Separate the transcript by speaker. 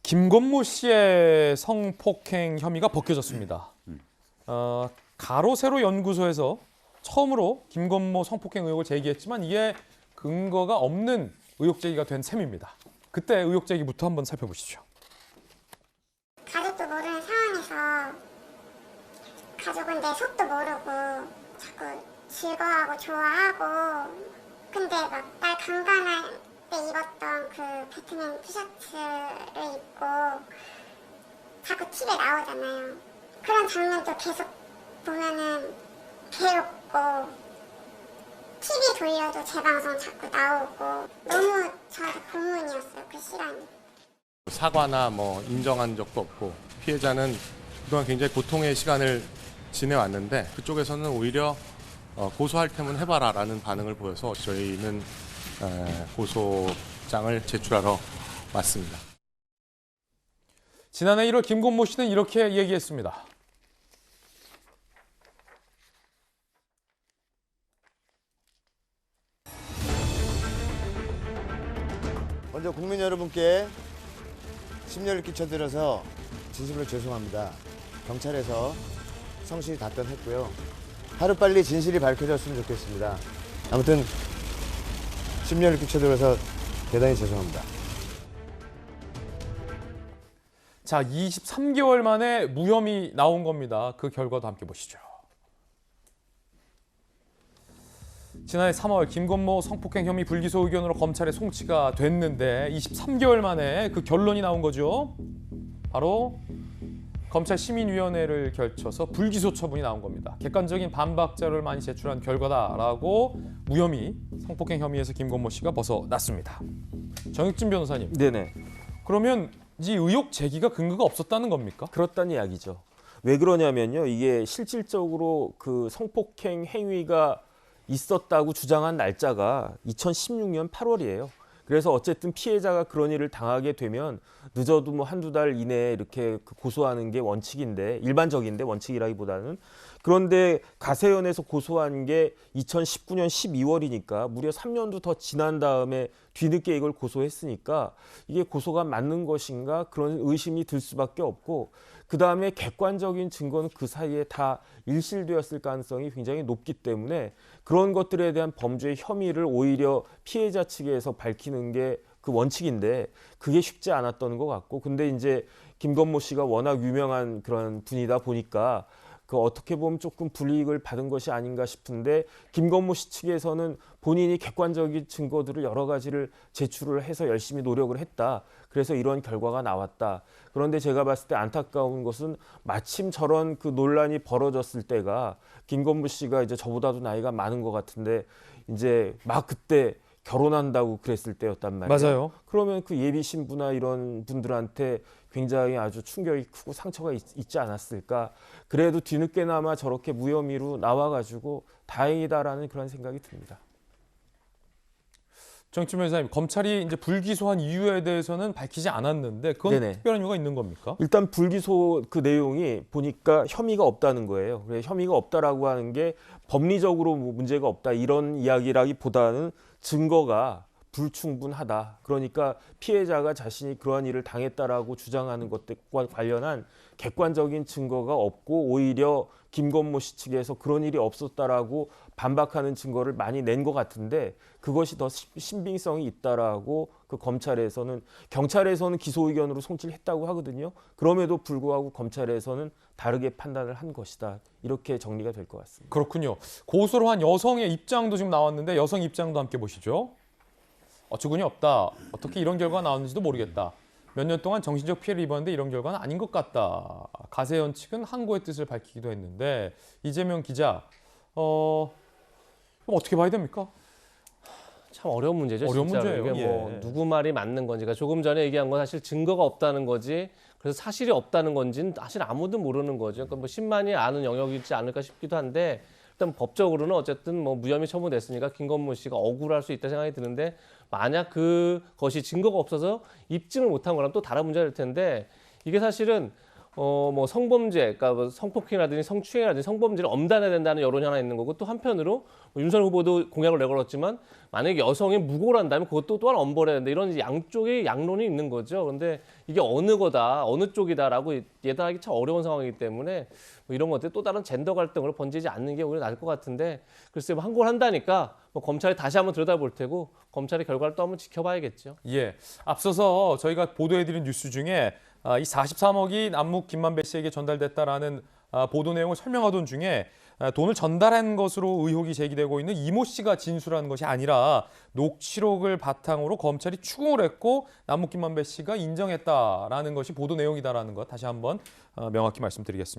Speaker 1: 김건모 씨의 성폭행 혐의가 벗겨졌습니다. 가로세로 연구소에서 처음으로 김건모 성폭행 의혹을 제기했지만 이게 근거가 없는 의혹 제기가 된 셈입니다. 그때 의혹 제기부터 한번 살펴보시죠.
Speaker 2: 가족도 모르는 상황에서 가족은 내 속도 모르고 자꾸 즐거워하고 좋아하고 근데 막 날 강간할 때 입었던 그 배트맨 티셔츠를 입고 자꾸 TV에 나오잖아요. 그런 장면도 계속 보면은 괴롭고 TV 돌려도 제 방송 자꾸 나오고 너무 저한테 고문이었어요, 그 시간이.
Speaker 3: 사과나 인정한 적도 없고 피해자는 그동안 굉장히 고통의 시간을 지내왔는데 그쪽에서는 오히려 고소할 테면 해봐라라는 반응을 보여서 저희는 고소장을 제출하러 왔습니다.
Speaker 1: 지난해 1월 김건모 씨는 이렇게 얘기했습니다.
Speaker 4: 먼저 국민 여러분께 심려를 끼쳐드려서 진심으로 죄송합니다. 경찰에서 성실히 답변했고요. 하루빨리 진실이 밝혀졌으면 좋겠습니다. 아무튼 심려를 끼쳐드려서 대단히 죄송합니다.
Speaker 1: 자, 23개월 만에 무혐의 나온 겁니다. 그 결과도 함께 보시죠. 지난해 3월 김건모 성폭행 혐의 불기소 의견으로 검찰에 송치가 됐는데 23개월 만에 그 결론이 나온 거죠. 바로 검찰 시민위원회를 결쳐서 불기소 처분이 나온 겁니다. 객관적인 반박 자료를 많이 제출한 결과다라고 무혐의 성폭행 혐의에서 김건모 씨가 벗어났습니다. 정혁진 변호사님.
Speaker 5: 네네.
Speaker 1: 그러면 이 의혹 제기가 근거가 없었다는 겁니까?
Speaker 5: 그렇다는 이야기죠. 왜 그러냐면요. 이게 실질적으로 그 성폭행 행위가 있었다고 주장한 날짜가 2016년 8월이에요. 그래서 어쨌든 피해자가 그런 일을 당하게 되면 늦어도 한두 달 이내에 이렇게 고소하는 게 원칙인데, 일반적인데 원칙이라기보다는. 그런데 가세연에서 고소한 게 2019년 12월이니까 무려 3년도 더 지난 다음에 뒤늦게 이걸 고소했으니까 이게 고소가 맞는 것인가 그런 의심이 들 수밖에 없고, 그 다음에 객관적인 증거는 그 사이에 다 일실되었을 가능성이 굉장히 높기 때문에 그런 것들에 대한 범죄의 혐의를 오히려 피해자 측에서 밝히는 게 그 원칙인데 그게 쉽지 않았던 것 같고, 근데 이제 김건모 씨가 워낙 유명한 그런 분이다 보니까 그 어떻게 보면 조금 불이익을 받은 것이 아닌가 싶은데, 김건모 씨 측에서는 본인이 객관적인 증거들을 여러 가지를 제출을 해서 열심히 노력을 했다. 그래서 이런 결과가 나왔다. 그런데 제가 봤을 때 안타까운 것은 마침 저런 그 논란이 벌어졌을 때가 김건모 씨가 이제 저보다도 나이가 많은 것 같은데 이제 막 그때 결혼한다고 그랬을 때였단 말이에요.
Speaker 1: 맞아요.
Speaker 5: 그러면 그 예비 신부나 이런 분들한테 굉장히 아주 충격이 크고 상처가 있지 않았을까. 그래도 뒤늦게나마 저렇게 무혐의로 나와가지고 다행이다라는 그런 생각이 듭니다.
Speaker 1: 정혁진 변호사님, 검찰이 이제 불기소한 이유에 대해서는 밝히지 않았는데 그건
Speaker 5: 네네.
Speaker 1: 특별한 이유가 있는 겁니까?
Speaker 5: 일단 불기소 그 내용이 보니까 혐의가 없다는 거예요. 그래서 혐의가 없다라고 하는 게 법리적으로 문제가 없다 이런 이야기라기보다는 증거가 불충분하다. 그러니까 피해자가 자신이 그러한 일을 당했다라고 주장하는 것과 관련한 객관적인 증거가 없고 오히려 김건모 씨 측에서 그런 일이 없었다라고 반박하는 증거를 많이 낸 것 같은데, 그것이 더 신빙성이 있다라고 그 경찰에서는 기소 의견으로 송치를 했다고 하거든요. 그럼에도 불구하고 검찰에서는 다르게 판단을 한 것이다. 이렇게 정리가 될 것 같습니다.
Speaker 1: 그렇군요. 고소를 한 여성의 입장도 지금 나왔는데 여성 입장도 함께 보시죠. 어처구니 없다. 어떻게 이런 결과가 나왔는지도 모르겠다. 몇 년 동안 정신적 피해를 입었는데 이런 결과는 아닌 것 같다. 가세연 측은 항고의 뜻을 밝히기도 했는데, 이재명 기자, 그럼 어떻게 봐야 됩니까?
Speaker 6: 참 어려운 문제죠.
Speaker 1: 어려운
Speaker 6: 진짜로.
Speaker 1: 문제예요.
Speaker 6: 이게
Speaker 1: 예.
Speaker 6: 누구 말이 맞는 건지가, 조금 전에 얘기한 건 사실 증거가 없다는 거지, 그래서 사실이 없다는 건지는 사실 아무도 모르는 거죠. 그러니까 신만이 아는 영역이지 않을까 싶기도 한데, 일단 법적으로는 어쨌든 무혐의 처분됐으니까 김건모 씨가 억울할 수 있다 생각이 드는데, 만약 그것이 증거가 없어서 입증을 못한 거라면 또 다른 문제가 될 텐데, 이게 사실은 뭐 성범죄, 그러니까 뭐 성폭행이라든지 성추행이라든지 성범죄를 엄단해야 된다는 여론이 하나 있는 거고, 또 한편으로 뭐 윤석열 후보도 공약을 내걸었지만 만약에 여성이 무고를 한다면 그것도 또한 엄벌해야 된다. 이런 양쪽의 양론이 있는 거죠. 그런데 이게 어느 거다, 어느 쪽이다라고 예단하기 참 어려운 상황이기 때문에 뭐 이런 것들 또 다른 젠더 갈등으로 번지지 않는 게 오히려 나을 것 같은데, 글쎄 뭐 항고를 한다니까 뭐 검찰이 다시 한번 들여다볼 테고 검찰의 결과를 또 한번 지켜봐야겠죠.
Speaker 1: 예, 앞서서 저희가 보도해드린 뉴스 중에 이 43억이 남욱 김만배 씨에게 전달됐다라는 보도 내용을 설명하던 중에 돈을 전달한 것으로 의혹이 제기되고 있는 이모 씨가 진술한 것이 아니라 녹취록을 바탕으로 검찰이 추궁을 했고 남욱 김만배 씨가 인정했다라는 것이 보도 내용이다라는 것 다시 한번 명확히 말씀드리겠습니다.